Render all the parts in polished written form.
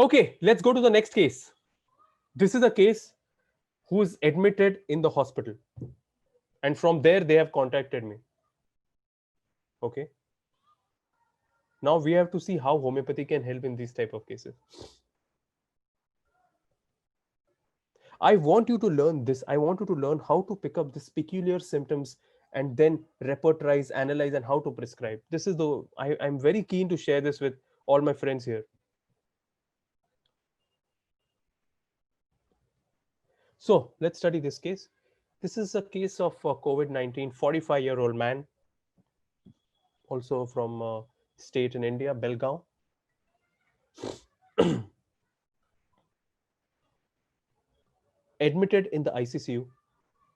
Okay, let's go to the next case. This is a case who is admitted in the hospital, and from there they have contacted me. Okay, now we have to see how homeopathy can help in these type of cases. I want you to learn this. I want you to learn how to pick up these peculiar symptoms and then repertorize, analyze, and how to prescribe. This is the I'm very keen to share this with all my friends here. So let's study this case. This is a case of COVID-19, 45-year-old man, also from state in India, Belgaum. Admitted in the ICCU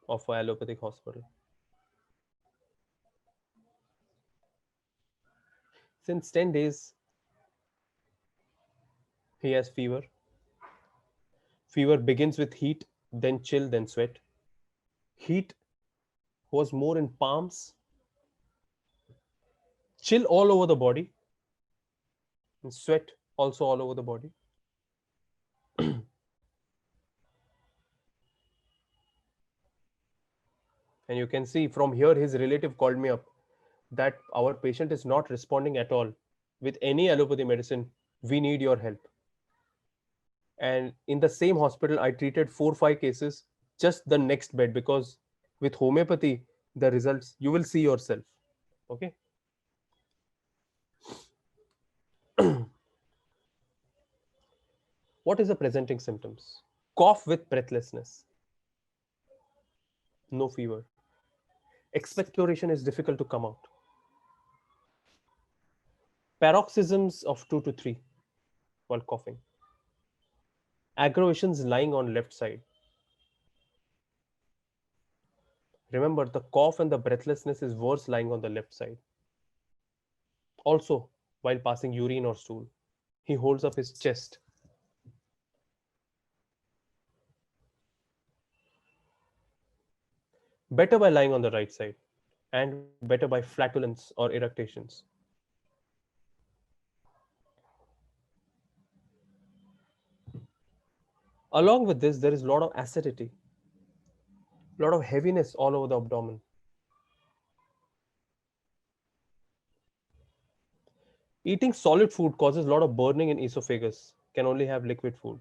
of a allopathic hospital. Since 10 days, he has fever. Fever begins with heat, then chill, then sweat. Heat was more in palms, chill all over the body, and sweat also all over the body. And you can see from here, his relative called me up that our patient is not responding at all with any allopathy medicine. We need your help. And in the same hospital, I treated 4 5 cases, just the next bed, because with homeopathy, the results you will see yourself. Okay. What is the presenting symptoms? Cough with breathlessness, no fever. Expectoration is difficult to come out. Paroxysms of 2 to 3 while coughing. Aggravations lying on left side. Remember, the cough and the breathlessness is worse lying on the left side. Also, while passing urine or stool, he holds up his chest. Better by lying on the right side, and better by flatulence or eructations. Along with this, there is a lot of acidity, a lot of heaviness all over the abdomen. Eating solid food causes a lot of burning in esophagus, can only have liquid food.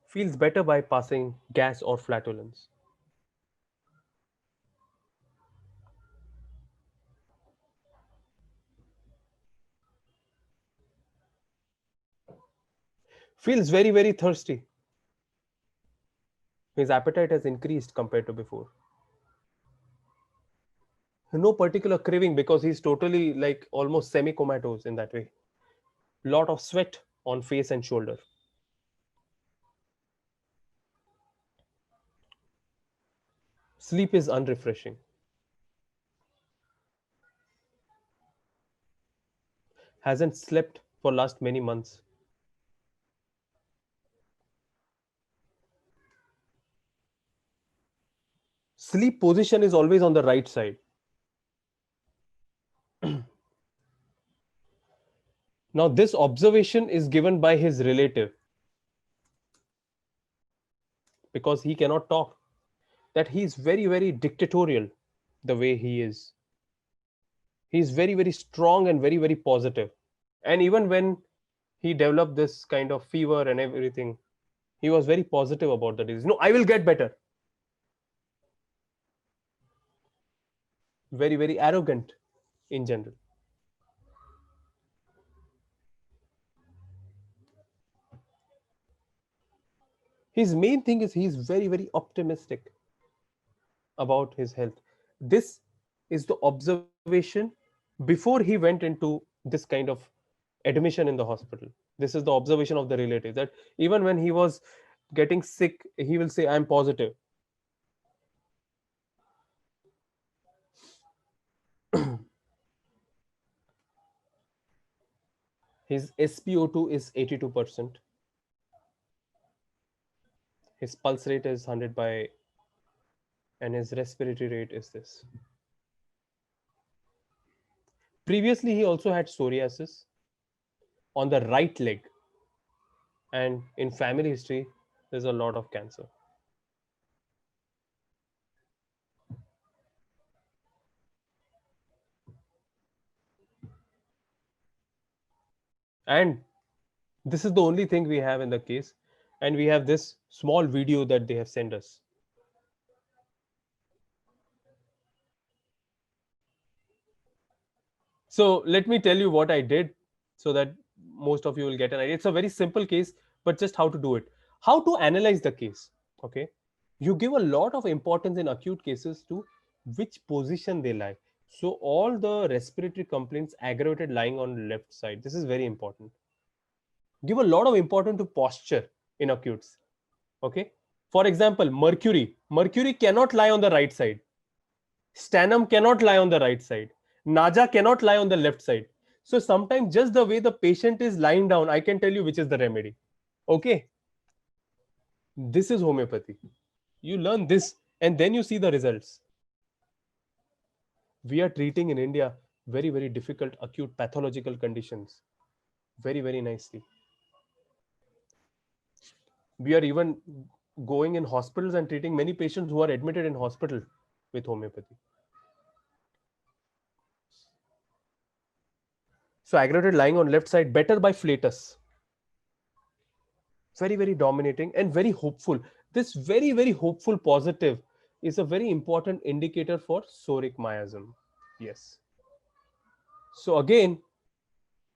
Feels better by passing gas or flatulence. Feels very, very thirsty. His appetite has increased compared to before. No particular craving because he's totally like almost semi comatose in that way. Lot of sweat on face and shoulder. Sleep is unrefreshing. Hasn't slept for last many months. Sleep position is always on the right side. Now, this observation is given by his relative because he cannot talk. That he is very, very dictatorial the way he is. He is very, very strong and very, very positive. And even when he developed this kind of fever and everything, he was very positive about the disease. No, I will get better. Very, very arrogant in general. His main thing is he's very, very optimistic about his health. This is the observation before he went into this kind of admission in the hospital. This is the observation of the relative that even when he was getting sick, he will say, I'm positive. His SpO2 is 82%. His pulse rate is 100 by, and his respiratory rate is this. Previously, he also had psoriasis on the right leg, and in family history, there's a lot of cancer. And this is the only thing we have in the case, and we have this small video that they have sent us. So let me tell you what I did so that most of you will get an idea. It's a very simple case, but just how to do it. How to analyze the case. Okay. You give a lot of importance in acute cases to which position they lie. So all the respiratory complaints aggravated lying on left side. This is very important. Give a lot of importance to posture in acutes. Okay. For example, mercury. Mercury cannot lie on the right side. Sternum cannot lie on the right side. Naja cannot lie on the left side. So sometimes just the way the patient is lying down, I can tell you which is the remedy. Okay. This is homeopathy. You learn this and then you see the results. We are treating in India very, very difficult acute pathological conditions very, very nicely. We are even going in hospitals and treating many patients who are admitted in hospital with homeopathy. So aggravated lying on left side, better by flatus. Very, very dominating and very hopeful. This very, very hopeful positive is a very important indicator for psoric miasm. Yes. So again,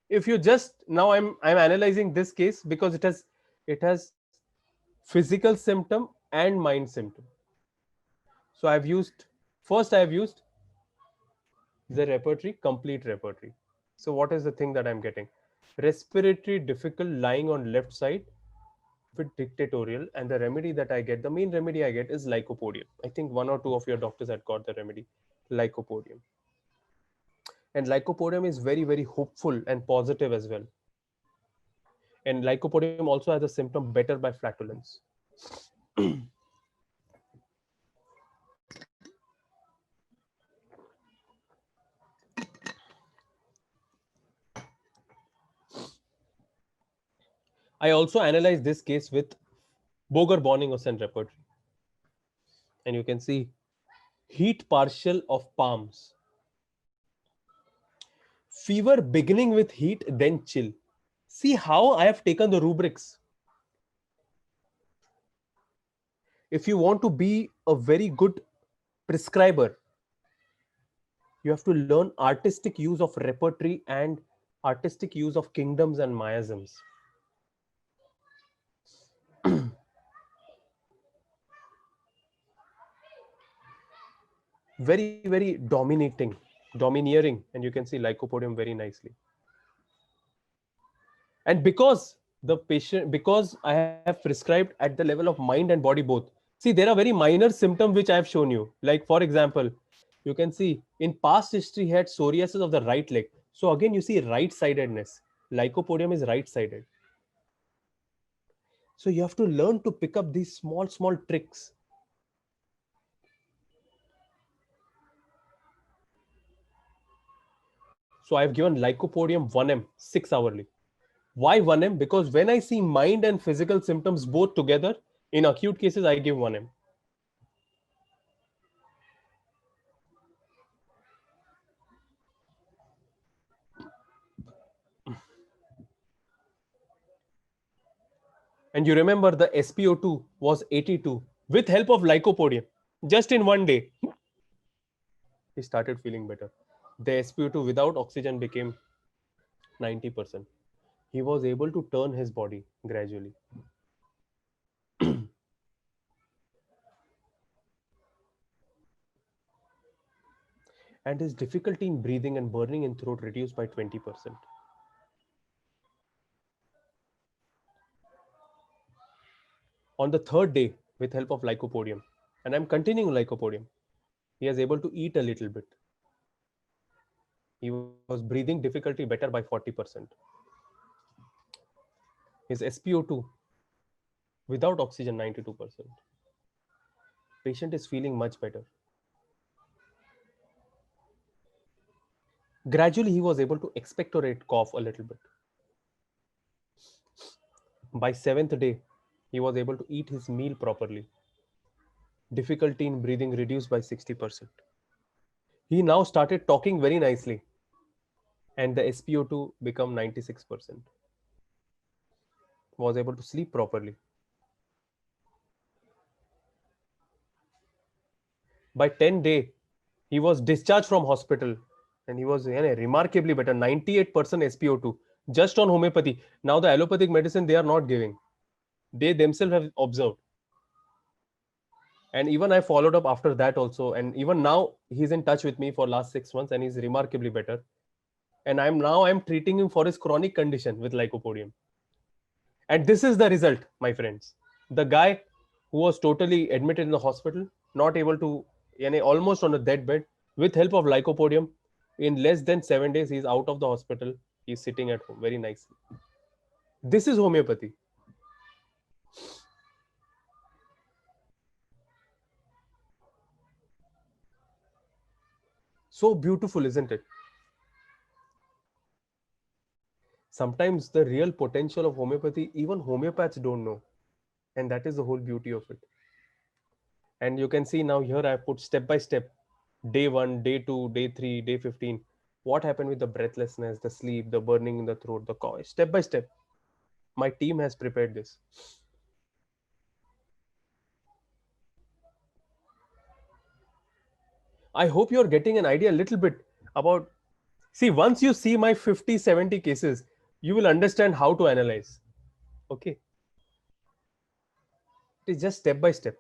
if you just now I'm analyzing this case because it has physical symptom and mind symptom. So I have used the repertory, complete repertory. So what is the thing that I'm getting? Respiratory difficult lying on left side with dictatorial, and the remedy that I get, the main remedy I get is lycopodium. I think one or two of your doctors had got the remedy, lycopodium. And lycopodium is very, very hopeful and positive as well. And lycopodium also has a symptom better by flatulence. I also analyzed this case with Boger Bonninghausen repertory. And you can see heat partial of palms, fever beginning with heat, then chill. See how I have taken the rubrics. If you want to be a very good prescriber, you have to learn artistic use of repertory and artistic use of kingdoms and miasms. Very, very domineering, and you can see lycopodium very nicely. And because I have prescribed at the level of mind and body both. See, there are very minor symptoms which I have shown you. Like for example, you can see in past history he had psoriasis of the right leg. So again, you see right-sidedness. Lycopodium is right-sided. So you have to learn to pick up these small tricks. So I've given lycopodium 1 m 6 hourly. Why 1 m? Because when I see mind and physical symptoms both together, in acute cases, I give 1 m. And you remember the SpO2 was 82 with help of lycopodium. Just in 1 day, he started feeling better. The SpO2 without oxygen became 90%. He was able to turn his body gradually. And his difficulty in breathing and burning in throat reduced by 20%. On the third day, with help of lycopodium, and I'm continuing lycopodium, he was able to eat a little bit. He was breathing difficulty better by 40%. His SpO2 without oxygen 92%. Patient is feeling much better. Gradually, he was able to expectorate cough a little bit. By 7th day, he was able to eat his meal properly. Difficulty in breathing reduced by 60%. He now started talking very nicely, and the SpO2 become 96%. Was able to sleep properly. By 10 day, he was discharged from hospital, and he was remarkably better, 98% SpO2 just on homeopathy. Now the allopathic medicine they are not giving. They themselves have observed. And even I followed up after that also, and even now he's in touch with me for last 6 months, and he's remarkably better. And I'm treating him for his chronic condition with lycopodium. And this is the result, my friends. The guy who was totally admitted in the hospital, not able to, almost on a deathbed, with help of lycopodium, in less than 7 days, he's out of the hospital. He's sitting at home very nicely. This is homeopathy. So beautiful, isn't it? Sometimes the real potential of homeopathy, even homeopaths don't know. And that is the whole beauty of it. And you can see now here I put step by step, day 1, day 2, day 3, day 15. What happened with the breathlessness, the sleep, the burning in the throat, the cough, step by step. My team has prepared this. I hope you're getting an idea a little bit about. See, once you see my 50, 70 cases, you will understand how to analyze. Okay. It is just step by step.